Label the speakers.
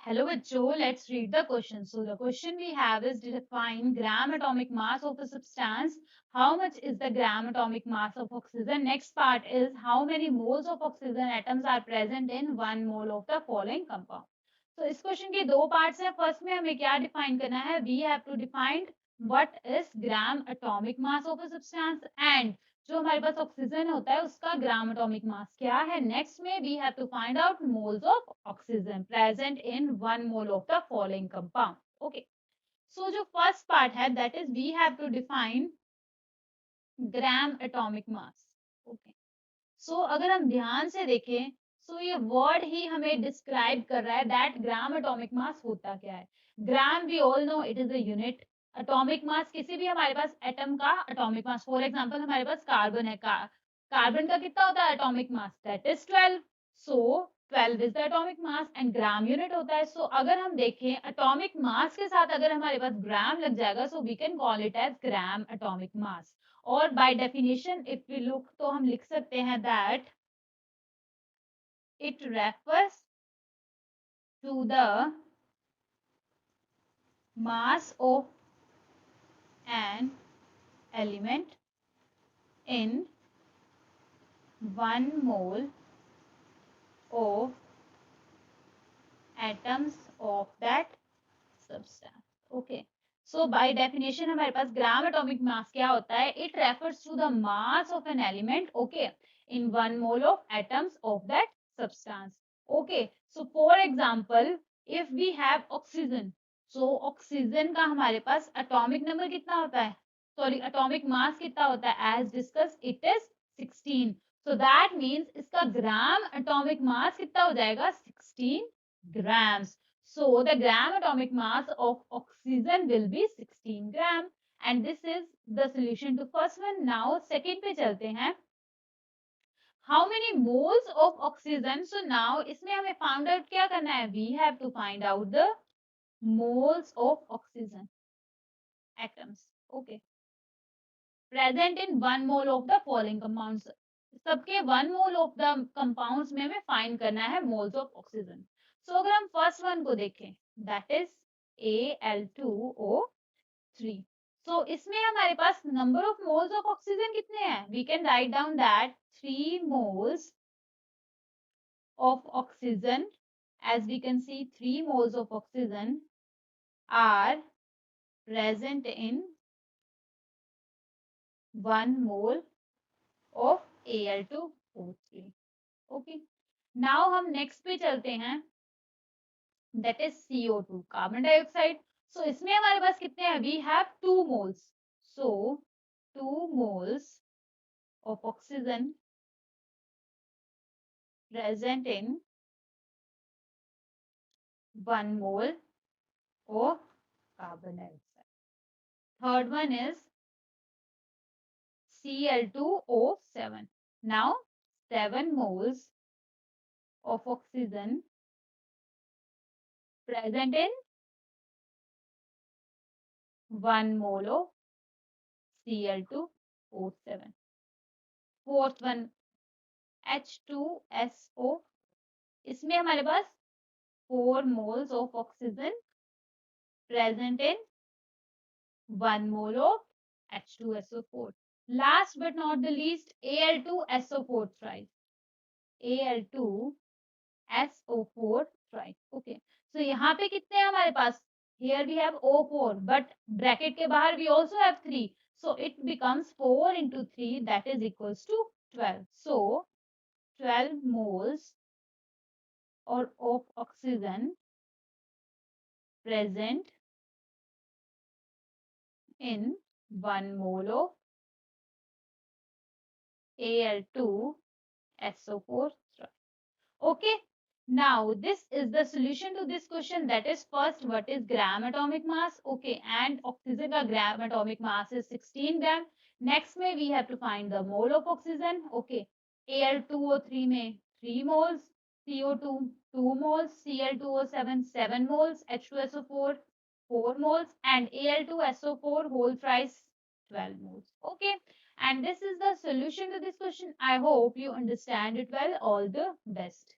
Speaker 1: Hello, Joe. Let's read the question. So the question we have is define gram atomic mass of a substance. How much is the gram atomic mass of oxygen? Next part is how many moles of oxygen atoms are present in 1 mole of the following compound. So इस question के दो parts हैं. First में हमें क्या define करना है? We have to define what is gram atomic mass of a substance and जो हमारे पास ऑक्सीजन होता है उसका ग्राम एटॉमिक मास क्या है. नेक्स्ट में we have to find out moles of oxygen present in 1 mole of the following compound. Okay, so जो first part है that is we have to define gram atomic mass. Okay, so अगर हम ध्यान से देखें सो ये word ही हमें describe कर रहा है दैट ग्राम एटॉमिक मास होता क्या है. Gram we all know it is a unit. Atomic mass किसी भी हमारे पास एटम का एटॉमिक मास. फॉर एग्जांपल हमारे पास कार्बन है. कार्बन का कितना होता है atomic mass? That is 12. So 12 is the atomic mass and gram unit होता है. सो अगर हम देखें एटॉमिक मास के साथ अगर हमारे पास ग्राम लग जाएगा so we can call it as gram atomic mass. और by definition if we look तो हम लिख सकते हैं that it refers to the mass of an element in 1 mole of atoms of that substance. Okay. So by definition हमारे पास ग्राम atomic मास क्या होता है? It refers to the mass of an element, okay, in 1 mole of atoms of that substance. Okay. So for example, if we have oxygen, so oxygen का हमारे पास atomic number कितना होता है? Sorry, atomic mass कितना होता है? As discussed, it is 16. So that means इसका ग्राम atomic मास कितना हो जाएगा? 16 grams. So the gram atomic mass of oxygen will be 16 gram. And this is the solution to first one. Now second पे चलते हैं. How many moles of oxygen? So now इसमें हमें find out क्या करना है? We have to find out the moles of oxygen atoms. Okay. Present in 1 mole of the following compounds. सबके 1 mole of the compounds में हमें find करना है moles of oxygen. So अगर हम first one को देखें that is Al2O3. So इसमें हमारे पास number of moles of oxygen कितने हैं? We can write down that 3 moles of oxygen, as we can see 3 moles of oxygen are present in 1 mole of Al2O3. Okay. Now हम next पे चलते हैं that is CO2, carbon dioxide. So इसमें हमारे पास कितने हैं? We have 2 moles. So 2 moles of oxygen present in 1 mole of carbon dioxide. Third one is Cl2O7. Now 7 moles of oxygen present in 1 mole of Cl2O7. Fourth one H2SO. इसमें हमारे पास 4 moles of oxygen present in 1 mole of H2SO4. Last but not the least, Al2SO4 thrice. Al2SO4 thrice. Okay. So यहाँ पे कितने हैं हमारे पास? Here we have O4, but bracket के बाहर we also have 3. So it becomes 4 into 3, that is equals to 12. So 12 moles or of oxygen present in 1 mole of Al2SO4. Okay. Now this is the solution to this question. That is first, what is gram atomic mass? Okay, and oxygen का gram atomic mass is 16 gram. Next में we have to find the mole of oxygen. Okay, Al2O3 में 3 moles, CO2 2 moles, Cl2O7 7 moles, H2SO4 4 moles, and Al2SO4 whole thrice 12 moles. Okay, and this is the solution to this question. I hope you understand it well. All the best.